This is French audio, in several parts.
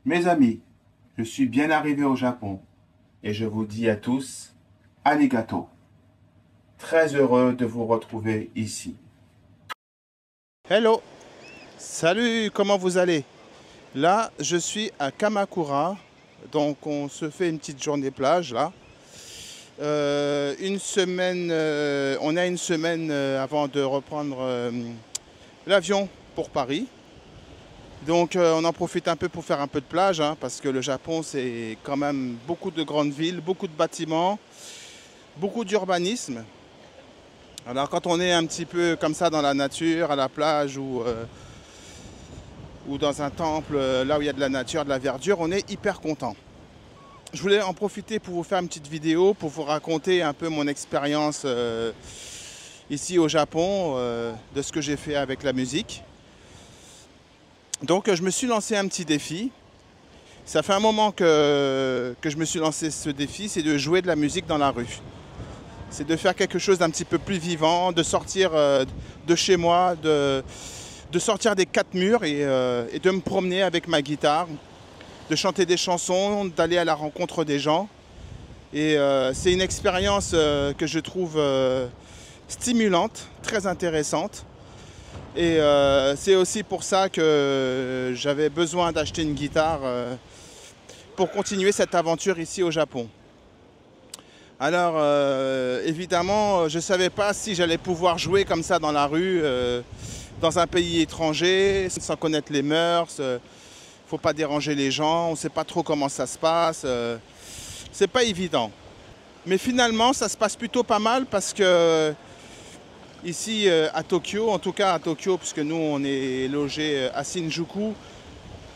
Mes amis, je suis bien arrivé au Japon et je vous dis à tous, arigato. Très heureux de vous retrouver ici. Hello, salut, comment vous allez? Là, je suis à Kamakura, donc on se fait une petite journée plage là. Une semaine, on a une semaine avant de reprendre l'avion pour Paris. Donc on en profite un peu pour faire un peu de plage, hein, parce que le Japon c'est quand même beaucoup de grandes villes, beaucoup de bâtiments, beaucoup d'urbanisme. Alors quand on est un petit peu comme ça dans la nature, à la plage ou dans un temple, là où il y a de la nature, de la verdure, on est hyper content. Je voulais en profiter pour vous faire une petite vidéo, pour vous raconter un peu mon expérience ici au Japon, de ce que j'ai fait avec la musique. Donc je me suis lancé un petit défi. Ça fait un moment que je me suis lancé ce défi, c'est de jouer de la musique dans la rue. C'est de faire quelque chose d'un petit peu plus vivant, de sortir de chez moi, de sortir des quatre murs et de me promener avec ma guitare, de chanter des chansons, d'aller à la rencontre des gens. Et c'est une expérience que je trouve stimulante, très intéressante. Et c'est aussi pour ça que j'avais besoin d'acheter une guitare pour continuer cette aventure ici au Japon. Alors évidemment, je ne savais pas si j'allais pouvoir jouer comme ça dans la rue, dans un pays étranger, sans connaître les mœurs. Il ne faut pas déranger les gens, on ne sait pas trop comment ça se passe. C'est pas évident. Mais finalement, ça se passe plutôt pas mal parce que ici à Tokyo, en tout cas à Tokyo, puisque nous on est logé à Shinjuku,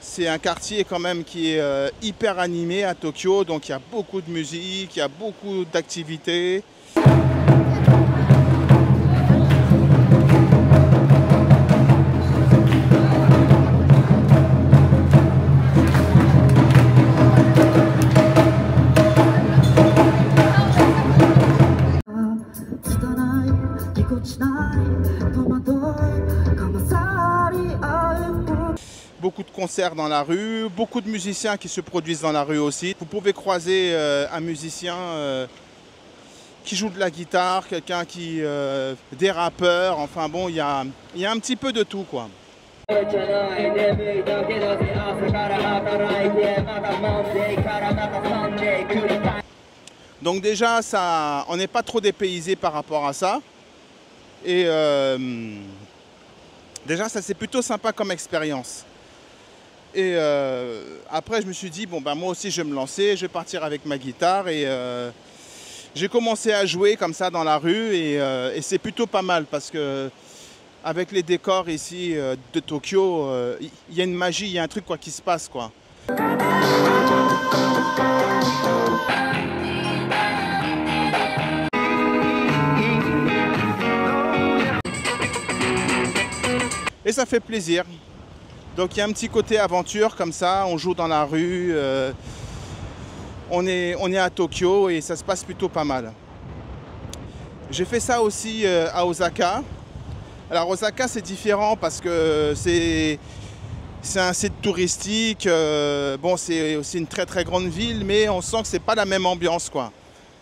c'est un quartier quand même qui est hyper animé à Tokyo, donc il y a beaucoup de musique, il y a beaucoup d'activités. Beaucoup de concerts dans la rue, beaucoup de musiciens qui se produisent dans la rue aussi. Vous pouvez croiser un musicien qui joue de la guitare, quelqu'un qui... des rappeurs, enfin bon, il y a un petit peu de tout quoi. Donc déjà, ça, on n'est pas trop dépaysé par rapport à ça. Et déjà, ça c'est plutôt sympa comme expérience. Et après, je me suis dit, bon, ben, moi aussi, je vais me lancer, je vais partir avec ma guitare. Et j'ai commencé à jouer comme ça dans la rue. Et c'est plutôt pas mal parce que avec les décors ici de Tokyo, il y a une magie, il y a un truc quoi, qui se passe, quoi. Et ça fait plaisir. Donc il y a un petit côté aventure comme ça, on joue dans la rue, on est à Tokyo et ça se passe plutôt pas mal. J'ai fait ça aussi à Osaka. Alors Osaka c'est différent parce que c'est un site touristique, bon c'est aussi une très très grande ville mais on sent que c'est pas la même ambiance quoi.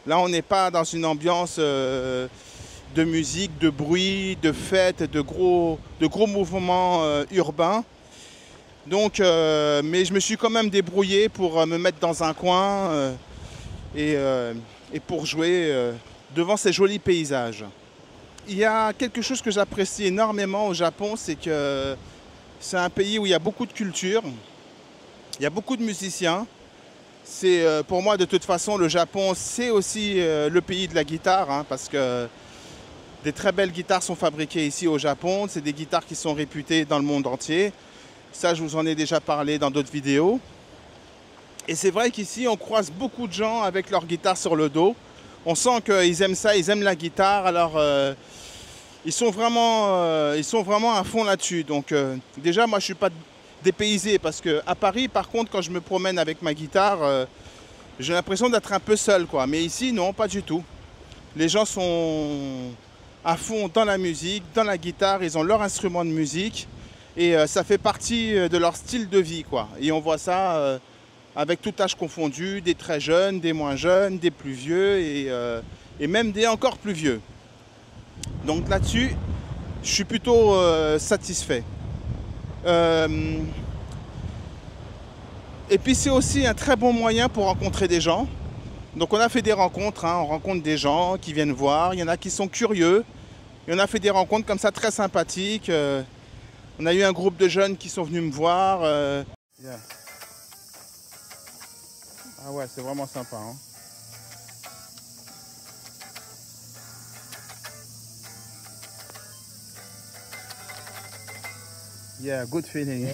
Là on n'est pas dans une ambiance de musique, de bruit, de fête, de gros mouvements urbains. Donc, mais je me suis quand même débrouillé pour me mettre dans un coin et pour jouer devant ces jolis paysages. Il y a quelque chose que j'apprécie énormément au Japon, c'est que c'est un pays où il y a beaucoup de culture, il y a beaucoup de musiciens. C'est pour moi de toute façon le Japon c'est aussi le pays de la guitare hein, parce que des très belles guitares sont fabriquées ici au Japon, c'est des guitares qui sont réputées dans le monde entier. Ça, je vous en ai déjà parlé dans d'autres vidéos. Et c'est vrai qu'ici, on croise beaucoup de gens avec leur guitare sur le dos. On sent qu'ils aiment ça, ils aiment la guitare. Alors, ils sont vraiment à fond là-dessus. Donc, déjà, moi, je ne suis pas dépaysé parce qu'à Paris, par contre, quand je me promène avec ma guitare, j'ai l'impression d'être un peu seul, quoi. Mais ici, non, pas du tout. Les gens sont à fond dans la musique, dans la guitare. Ils ont leur instrument de musique. Et ça fait partie de leur style de vie, quoi. Et on voit ça avec tout âge confondu, des très jeunes, des moins jeunes, des plus vieux et même des encore plus vieux. Donc là-dessus, je suis plutôt satisfait. Et puis c'est aussi un très bon moyen pour rencontrer des gens. Donc on a fait des rencontres, hein, on rencontre des gens qui viennent voir, il y en a qui sont curieux. Et on a fait des rencontres comme ça très sympathiques. On a eu un groupe de jeunes qui sont venus me voir. Yeah. Ah ouais, c'est vraiment sympa. Hein. Yeah, good feeling.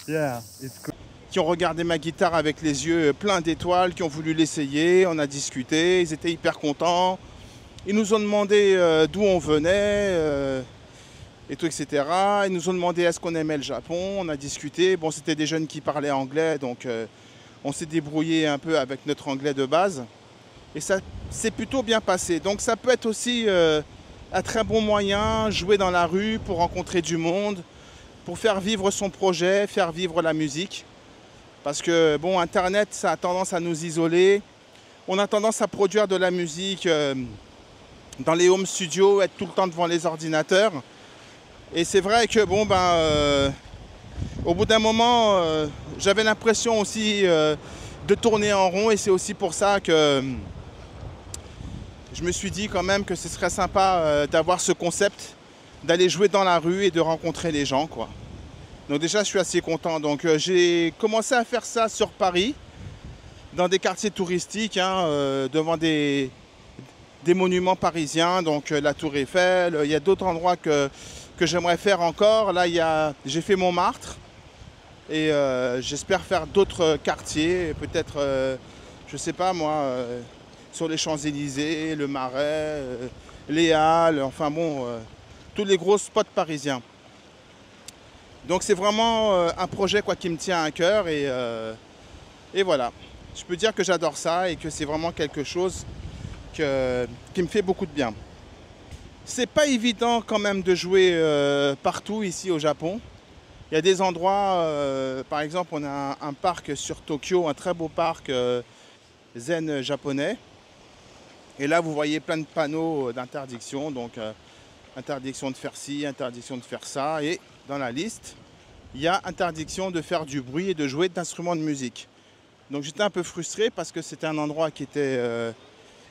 Yeah, it's good. Qui ont regardé ma guitare avec les yeux pleins d'étoiles, qui ont voulu l'essayer, on a discuté, ils étaient hyper contents. Ils nous ont demandé d'où on venait, et tout, etc. Ils nous ont demandé est-ce qu'on aimait le Japon, on a discuté. Bon, c'était des jeunes qui parlaient anglais, donc on s'est débrouillé un peu avec notre anglais de base. Et ça s'est plutôt bien passé. Donc ça peut être aussi un très bon moyen, jouer dans la rue pour rencontrer du monde, pour faire vivre son projet, faire vivre la musique. Parce que, bon, Internet, ça a tendance à nous isoler. On a tendance à produire de la musique dans les home studios, être tout le temps devant les ordinateurs. Et c'est vrai que, bon, au bout d'un moment, j'avais l'impression aussi de tourner en rond. Et c'est aussi pour ça que je me suis dit quand même que ce serait sympa d'avoir ce concept, d'aller jouer dans la rue et de rencontrer les gens, quoi. Donc déjà, je suis assez content. Donc j'ai commencé à faire ça sur Paris, dans des quartiers touristiques, hein, devant des monuments parisiens, donc la Tour Eiffel. Il y a d'autres endroits que j'aimerais faire encore. Là, j'ai fait Montmartre et j'espère faire d'autres quartiers, peut-être, je sais pas moi, sur les Champs-Élysées, le Marais, les Halles, enfin bon, tous les gros spots parisiens. Donc c'est vraiment un projet quoi, qui me tient à cœur et voilà. Je peux dire que j'adore ça et que c'est vraiment quelque chose qui me fait beaucoup de bien. C'est pas évident quand même de jouer partout ici au Japon. Il y a des endroits, par exemple on a un parc sur Tokyo, un très beau parc zen japonais. Et là vous voyez plein de panneaux d'interdiction, donc interdiction de faire ci, interdiction de faire ça. Et dans la liste, il y a interdiction de faire du bruit et de jouer d'instruments de musique. Donc j'étais un peu frustré parce que c'était un endroit qui était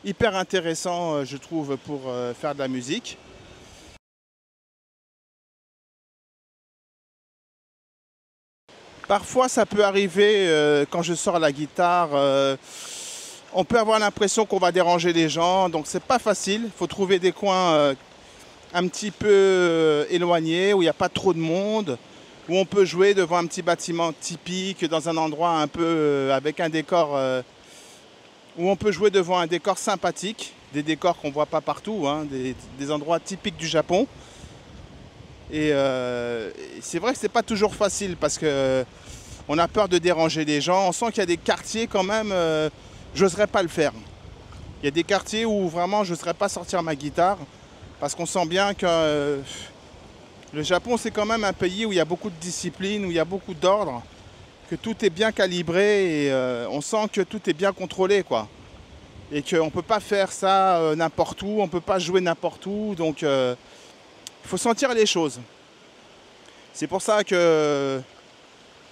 hyper intéressant, je trouve, pour faire de la musique. Parfois, ça peut arriver quand je sors la guitare, on peut avoir l'impression qu'on va déranger les gens, donc c'est pas facile. Il faut trouver des coins un petit peu éloignés, où il n'y a pas trop de monde, où on peut jouer devant un petit bâtiment typique, dans un endroit un peu avec un décor, où on peut jouer devant un décor sympathique, des décors qu'on ne voit pas partout, hein, des endroits typiques du Japon. Et c'est vrai que c'est pas toujours facile parce que on a peur de déranger les gens. On sent qu'il y a des quartiers quand même, j'oserais pas le faire. Il y a des quartiers où vraiment je n'oserais pas sortir ma guitare parce qu'on sent bien que le Japon c'est quand même un pays où il y a beaucoup de discipline, où il y a beaucoup d'ordre, que tout est bien calibré et on sent que tout est bien contrôlé, quoi. Et qu'on ne peut pas faire ça n'importe où, on ne peut pas jouer n'importe où, donc il faut sentir les choses. C'est pour ça que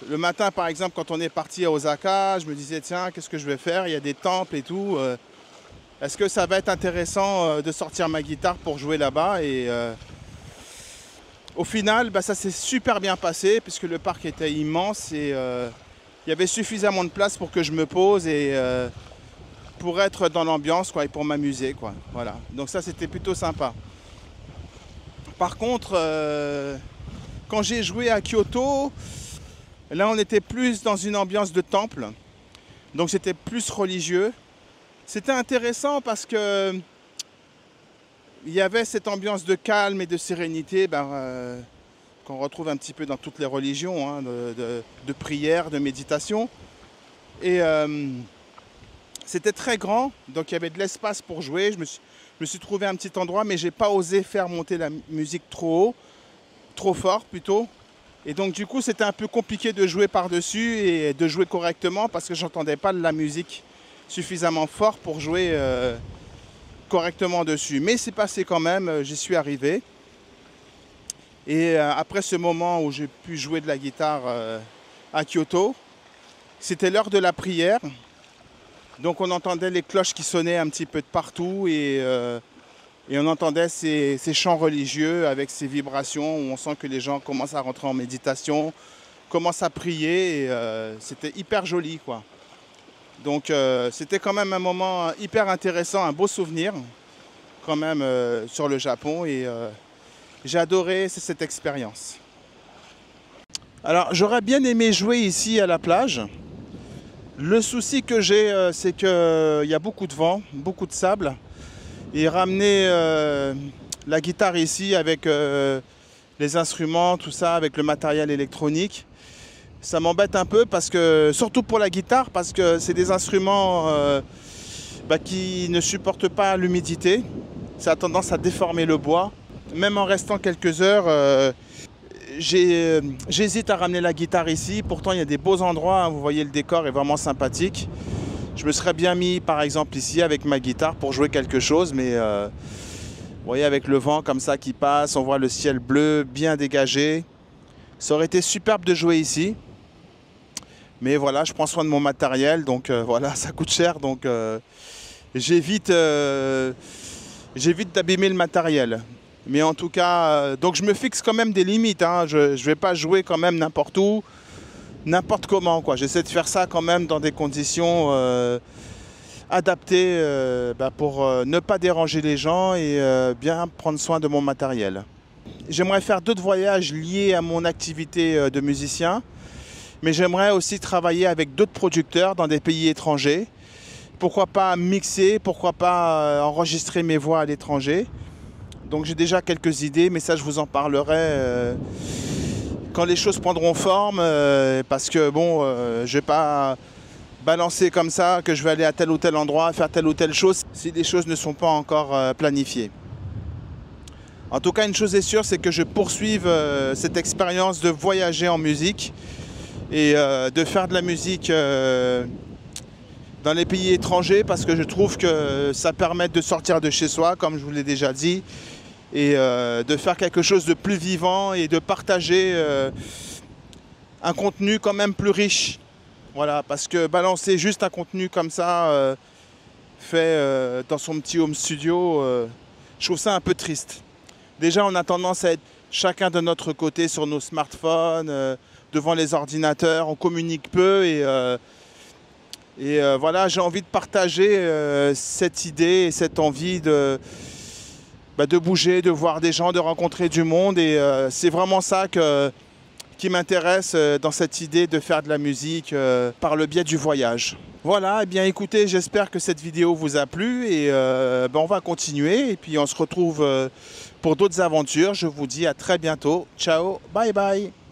le matin, par exemple, quand on est parti à Osaka, je me disais, tiens, qu'est-ce que je vais faire? Il y a des temples et tout. Est-ce que ça va être intéressant de sortir ma guitare pour jouer là-bas? Et au final, ça s'est super bien passé puisque le parc était immense et il y avait suffisamment de place pour que je me pose et pour être dans l'ambiance, quoi, et pour m'amuser, quoi. Voilà. Donc ça, c'était plutôt sympa. Par contre, quand j'ai joué à Kyoto, là on était plus dans une ambiance de temple, donc c'était plus religieux. C'était intéressant parce que il y avait cette ambiance de calme et de sérénité qu'on retrouve un petit peu dans toutes les religions, hein, de prière, de méditation. Et c'était très grand, donc il y avait de l'espace pour jouer. Je me suis trouvé un petit endroit, mais j'ai pas osé faire monter la musique trop haut. trop fort plutôt. Et donc du coup c'était un peu compliqué de jouer par-dessus et de jouer correctement parce que j'entendais pas la musique suffisamment fort pour jouer correctement dessus. Mais c'est passé quand même, j'y suis arrivé. Et après ce moment où j'ai pu jouer de la guitare à Kyoto, c'était l'heure de la prière. Donc on entendait les cloches qui sonnaient un petit peu de partout et on entendait ces chants religieux avec ces vibrations où on sent que les gens commencent à rentrer en méditation, commencent à prier et c'était hyper joli, quoi. Donc c'était quand même un moment hyper intéressant, un beau souvenir quand même sur le Japon et j'ai adoré cette expérience. Alors j'aurais bien aimé jouer ici à la plage. Le souci que j'ai, c'est qu'il y a beaucoup de vent, beaucoup de sable. Et ramener la guitare ici avec les instruments, tout ça, avec le matériel électronique, ça m'embête un peu parce que, surtout pour la guitare, parce que c'est des instruments qui ne supportent pas l'humidité. Ça a tendance à déformer le bois. Même en restant quelques heures, j'hésite à ramener la guitare ici. Pourtant, il y a des beaux endroits. Hein, vous voyez, le décor est vraiment sympathique. Je me serais bien mis, par exemple, ici avec ma guitare pour jouer quelque chose. Mais vous voyez, avec le vent comme ça qui passe, on voit le ciel bleu bien dégagé. Ça aurait été superbe de jouer ici. Mais voilà, je prends soin de mon matériel. Donc voilà, ça coûte cher. Donc j'évite d'abîmer le matériel. Mais en tout cas, donc je me fixe quand même des limites. Hein. Je ne vais pas jouer quand même n'importe où, n'importe comment, quoi. J'essaie de faire ça quand même dans des conditions adaptées pour ne pas déranger les gens et bien prendre soin de mon matériel. J'aimerais faire d'autres voyages liés à mon activité de musicien. Mais j'aimerais aussi travailler avec d'autres producteurs dans des pays étrangers. Pourquoi pas mixer, pourquoi pas enregistrer mes voix à l'étranger. Donc j'ai déjà quelques idées, mais ça je vous en parlerai quand les choses prendront forme, parce que bon, je vais pas balancer comme ça que je vais aller à tel ou tel endroit, faire telle ou telle chose, si les choses ne sont pas encore planifiées. En tout cas, une chose est sûre, c'est que je poursuive cette expérience de voyager en musique et de faire de la musique dans les pays étrangers, parce que je trouve que ça permet de sortir de chez soi, comme je vous l'ai déjà dit, et de faire quelque chose de plus vivant et de partager un contenu quand même plus riche. Voilà, parce que balancer juste un contenu comme ça, fait dans son petit home studio, je trouve ça un peu triste. Déjà, on a tendance à être chacun de notre côté sur nos smartphones, devant les ordinateurs, on communique peu et voilà, j'ai envie de partager cette idée et cette envie de bouger, de voir des gens, de rencontrer du monde. Et c'est vraiment ça qui m'intéresse dans cette idée de faire de la musique par le biais du voyage. Voilà, et bien écoutez, j'espère que cette vidéo vous a plu et on va continuer. Et puis on se retrouve pour d'autres aventures. Je vous dis à très bientôt. Ciao, bye bye.